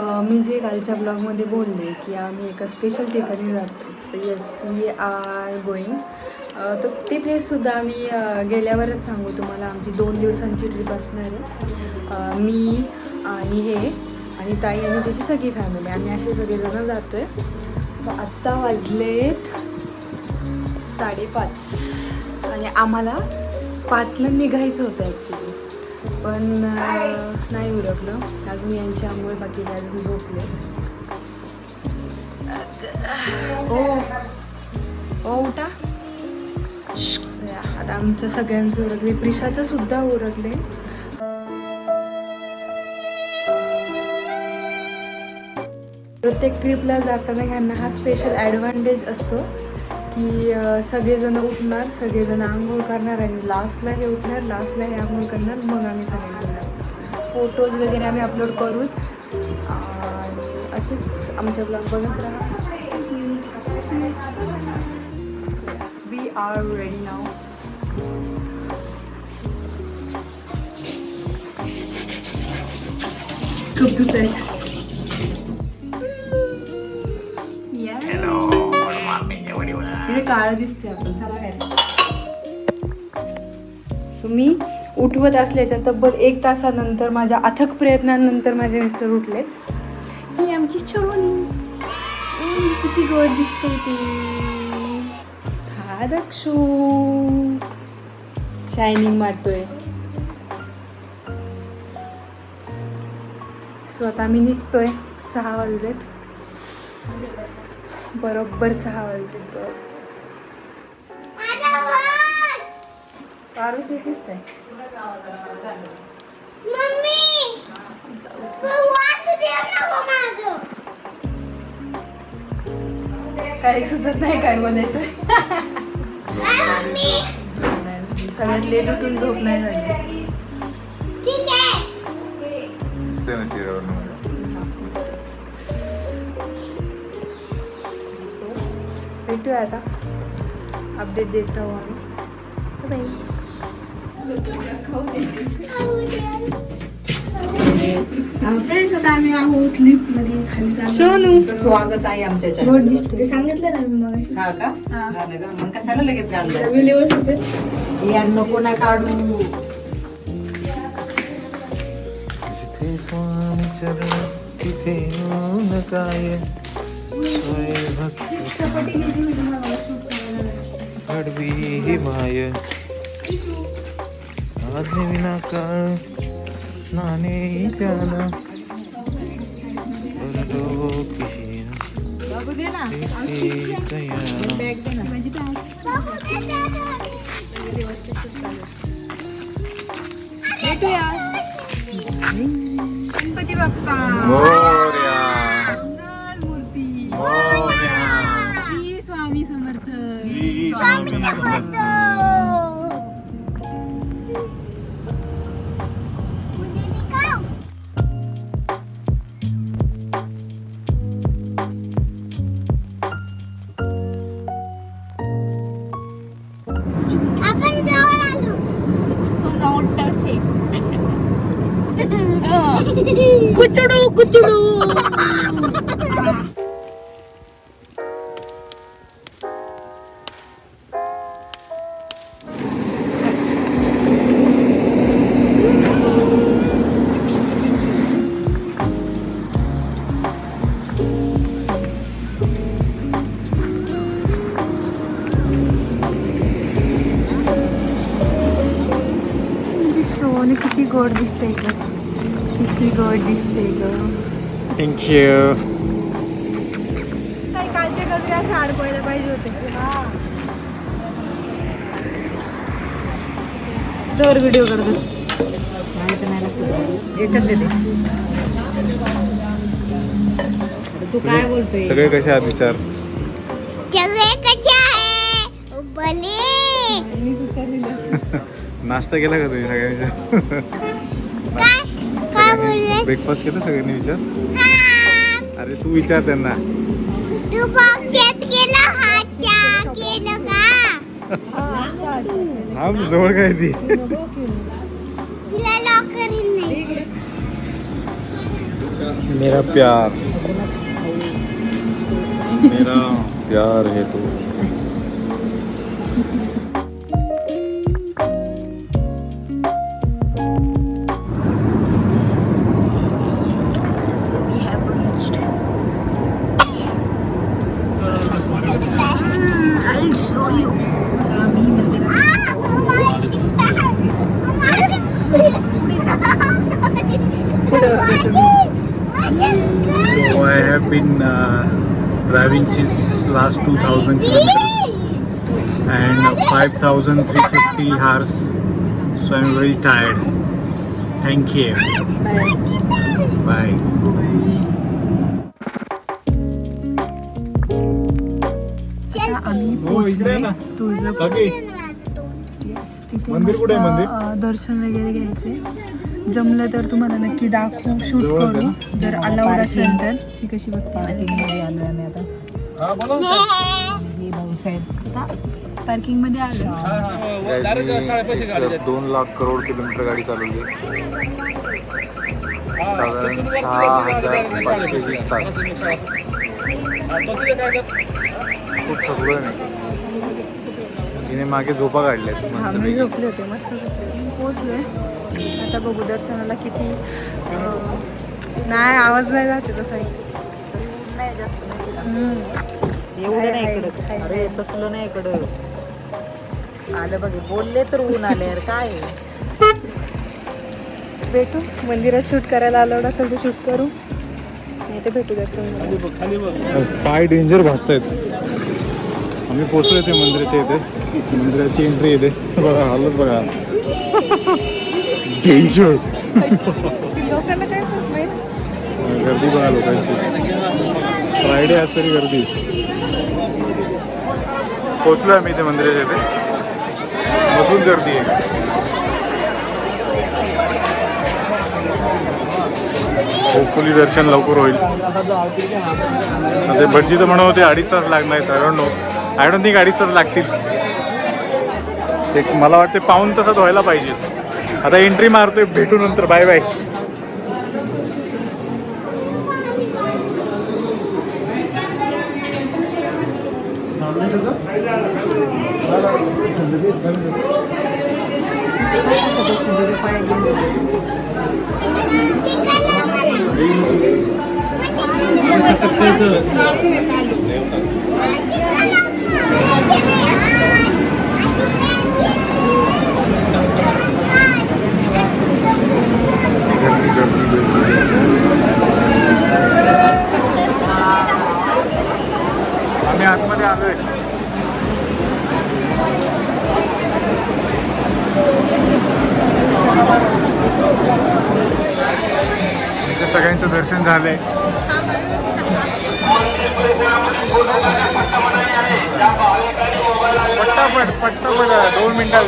मी जे कालच्या ब्लॉगमध्ये बोलले की आम्ही एका स्पेशल ठिकाणी जातो. So yes, we are going. तर ते प्लेससुद्धा आम्ही गेल्यावरच सांगू तुम्हाला. आमची 2 दिवसांची ट्रिप असणार आहे. मी आणि हे आणि ताई आणि त्याची सगळी फॅमिली, आम्ही असे सगळेजणं जातो आहे. तर आत्ता वाजलेत 5:30 आणि आम्हाला 5ला निघायचं होतं ॲक्च्युली, पण नाही उरकलं. अजून यांची आंघोळ बाकी अजून झोपले. ओ उठा. आता आमच्या सगळ्यांचं उरकले, प्रिशाचं सुद्धा उरकले. प्रत्येक ट्रिपला जाताना ह्यांना हा स्पेशल ॲडव्हान्टेज असतो की सगळेजण उठणार, सगळेजण आंघोळ करणार आणि लास्टला हे उठणार, लास्टला हे आंघोळ करणार, मग आम्ही सगळे करणार. फोटोज वगैरे आम्ही अपलोड करूच आणि असेच आमच्या ब्लॉग बघत राहा. वी आर रेडी नाव. खूप दूध आहे. इथे काळं दिसते आपण, चला काय. सो मी उठवत असल्याच्या तब्बल 1 तासानंतर, माझ्या अथक प्रयत्नांनंतर माझे मिस्टर उठलेत. ही आमची छोनी किती गोड दिसते ती. हा दक्षू शायनिंग मारतोय. सो आता आम्ही निघतोय. 6 वाजलेत, बरोबर 6 वाजलेत. पारुस दिसतंय. काही सुचत नाही काय बोलायचं. सगळ्यात लेट उठून झोप नाही झाली. भेटूया आता, अपडेट देत राहू आम्ही. फ्रेंड्स, आता आम्ही आहोत लिफ्ट मध्ये खाली चाललो. स्वागत आहे आमच्या गोड दिसतो ते सांगितलं ना मी मग. हा का? झालं का? मग कशाला लगेच काढलं? व्हिडिओ होते या नको ना काढू. जिथे स्वामी चरण तिथे ऊन काय घडवी ही माय आज्ञे विना काळ नाणे त्याला भेटूया. गणपती बाप्पा मोरया मूर्ती. मोरया श्री स्वामी समर्थ. स्वामी समर्थ. कुचडू कुचडू. सोने किती गोड दिसते ग, किती गोड दिसते ग. थँक्यू. काही कालचे गजरे असे अडकवायला पाहिजे होते. तर व्हिडिओ करतो माहिती नाही लक्षात याच्यात देते. तू काय बोलतोय? सगळे कसे आहात विचार. नाश्ता केला का तुम्ही सगळ्यांनी? ब्रेकफास्ट केला सगळ्यांनी विचार. अरे तू विचार त्यांना. हा जवळ काय ती. मेरा प्यार मेरा प्यार है तो So I have been driving since last 2000 kilometers and 5350 hours. So I'm very tired. Thank you. Bye. आम्ही पोहोचलोय तुळजापूर. Yes, तिथे मंदिर कुठे आहे मंदिर? दर्शन वगैरे घ्यायचे. जमलं तर तुम्हाला नक्की दाखवू, शूट जवळच आहे करू ना? जर अलाउड असेल तर. ती कशी बघते पार्किंगमध्ये आलो आम्ही आता. हा बोला. हे भाऊसाहेब आता पार्किंग मध्ये आलो. 2 लाख करोड किलोमीटर गाडी चालवली साधारण 6520 तास. खूप थकलोय मी. तिने मागे झोपा काढल्यात हा मस्त. मी झोपले होते, मस्त झोपले होते. पोहोचलोय. आता बघू दर्शनाला किती नाही आवाज नाही जाते तसा. नाही जास्त नाही एवढं नाही इकडं. अरे तसलं नाही इकडं. आलं बघ बोलले तर ऊन आले यार काय भेटू मंदिरात शूट करायला अलाउड असेल तर शूट करू, नाही तर भेटू दर्शन. पाय डेंजर भासतायत. आम्ही पोहोचलो इथे मंदिराच्या इथे. मंदिराची एंट्री येते बघा. हालत बघा. डेंजर. लोकांना काय होत नाही. गर्दी बघा लोकांची. फ्रायडे आज तरी गर्दी. पोहोचलो आम्ही इथे मंदिराच्या इथे. मधून गर्दी आहे. होपफुली दर्शन लवकर होईल. ते भटजी तर म्हणत होते 2.5 तास लागणार आहेत. आय डोंट थिंक 2.5 तास लागतील. एक मला वाटते पाऊण तासात व्हायला पाहिजे. आता एंट्री मारतोय. भेटू नंतर. Bye bye. आम्ही आतमध्ये आलोय. इथे सगळ्यांचं दर्शन झालंय. पट्टापट 2 मिनिटात.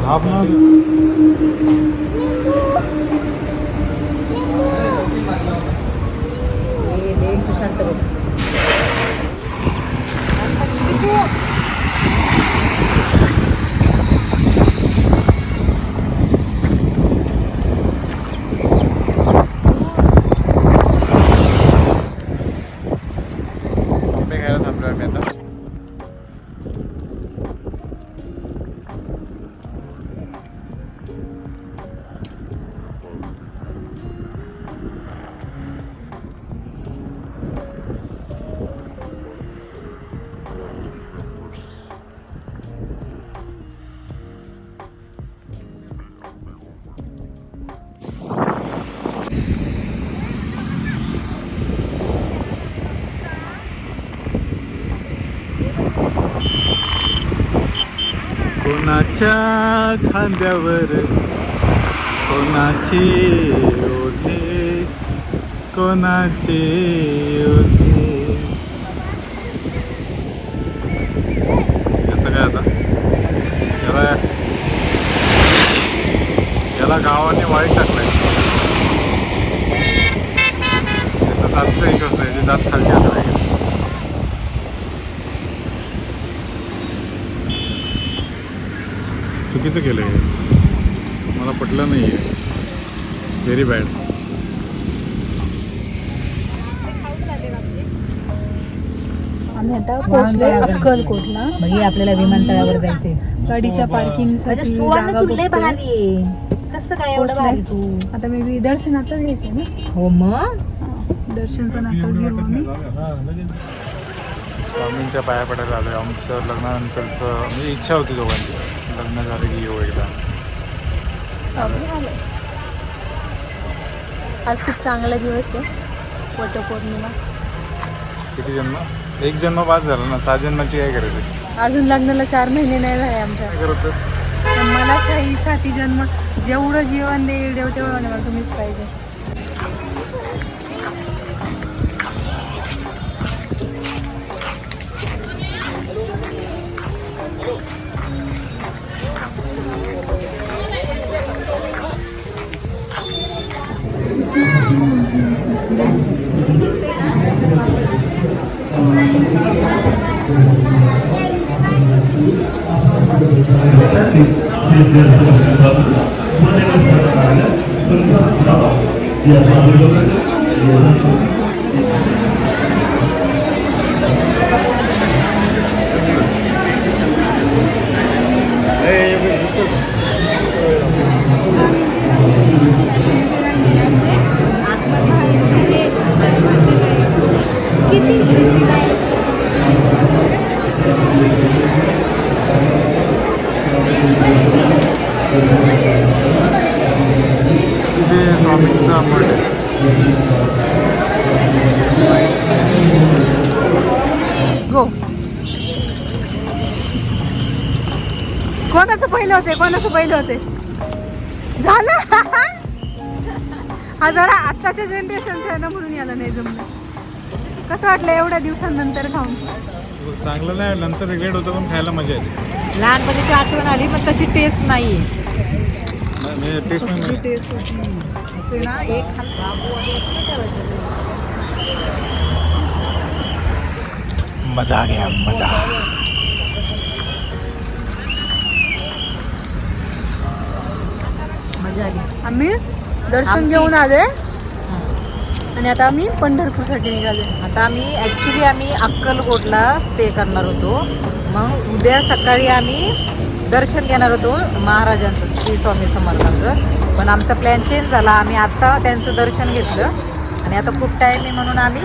हाफ ना शांत बस. आंबे खायला थांबलो आम्ही आता. कोणाच्या खांद्यावर कोणाचे ओझे कोणाचे ओझे. याचं काय आता याला गावाने वाईट टाकलंय. याचं जातचं एकच नाही, याची जात खालची असं चुकीचं केलं आहे. मला पटलं नाही आहे. Very bad. आम्ही आता पोहोचलोय अक्कलकोटला. म्हणजे आपल्याला विमानतळावर जायचंय. गाडीच्या पार्किंगसाठी जागा बघतोय. कसं काय एवढं भारी तू? आता मी बी दर्शनातच घ्यायचं ना. हो मग दर्शन पण आताच घेऊ आम्ही. स्वामींच्या पाया पडायला आलोय. आमचं लग्नानंतरचं म्हणजे इच्छा होती दोघांची, लग्न झालं की येऊ एकदा. आज खूप चांगला दिवस आहे, वटपौर्णिमा. किती जन्म? एक जन्म पास झाला ना, 6 जन्माची काय करायची? अजून लग्नाला 4 महिने नाही झाले आमच्या. काय करत पण मला 6 जन्म जेवढं जीवन देईल देव तेवढं मला तुम्हीच पाहिजे. स्वामींचा मठ. गो. कोणाचं पहिलं होते झालं. हा जरा आत्ताच्या जनरेशनचं आहे ना, म्हणून याला नाही जमलं. कसं वाटलं एवढ्या दिवसांनंतर खाऊन? चांगलं नाही, नंतर रिग्रेट होतं पण खायला मजा येते. लहानपणीची आठवण आली पण तशी टेस्ट नाही. टेस्ट ना एक मजा आ गया, मजा. मजा आली. आम्ही दर्शन घेऊन आले आणि आता आम्ही पंढरपूरसाठी निघाले. आता आम्ही अक्कलकोटला स्टे करणार होतो. मग उद्या सकाळी आम्ही दर्शन घेणार होतो महाराजांचं, श्री स्वामी समर्थांचं. पण आमचा प्लॅन चेंज झाला. आम्ही आत्ता त्यांचं दर्शन घेतलं आणि आता खूप टाईम आहे म्हणून आम्ही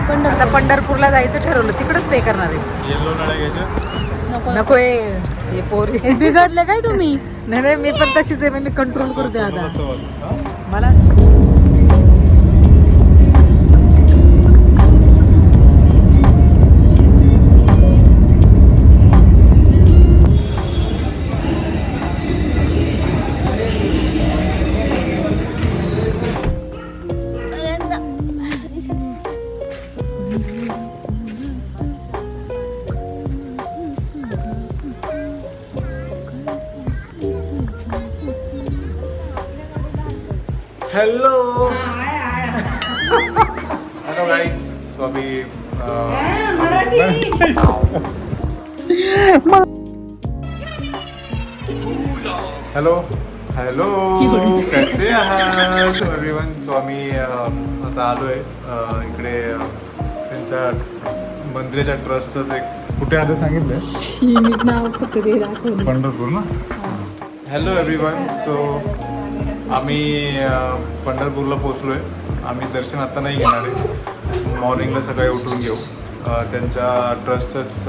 आता पंढरपूरला जायचं ठरवलं. तिकडं स्टे करणार आहे. येलो नळ्या घ्यायच्या नको हे पोरी बिघडले काय तुम्ही? नाही मी पण तशीच आहे. मी कंट्रोल करते आता मला. हॅलो गाईस. सो अभी हॅलो कसे आहात एव्हरीवन. सो आम्ही आता आलोय इकडे त्यांच्या मंदिराच्या ट्रस्टच एक कुठे आलं सांगितलं, पंढरपूर ना. Hello everyone. सो आम्ही पंढरपूरला पोचलो आहे. आम्ही दर्शन आत्ता नाही घेणार आहे, मॉर्निंगला सकाळी उठून घेऊ. त्यांच्या ट्रस्टचंच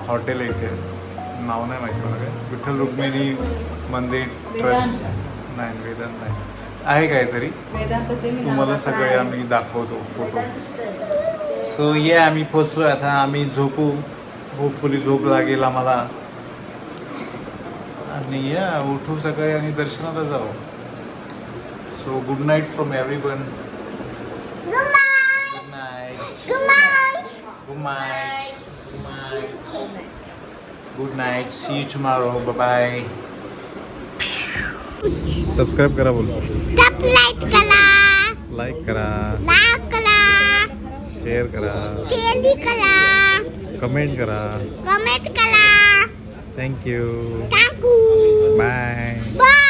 हॉटेल आहे इथे, नाव नाही माहिती मला काय, विठ्ठल रुक्मिणी मंदिर ट्रस्ट नाही, वेदांत नाही आहे काहीतरी. तुम्हाला सगळे आम्ही दाखवतो फोटो. सो ये आम्ही पोचलो. आता आम्ही झोपू, होपफुली झोप लागेल आम्हाला. आणि या उठू सकाळी आणि दर्शनाला जाऊ. So good night from everyone. Good night. Good night. Good night. Good night. See you tomorrow. Bye bye. Subscribe करा बोल. लाईक करा, लाईक करा, लाईक करा, शेअर करा, शेअर करा, कमेंट करा. कमेंट करा. थँक्यू. टाकू. बाय. बाय.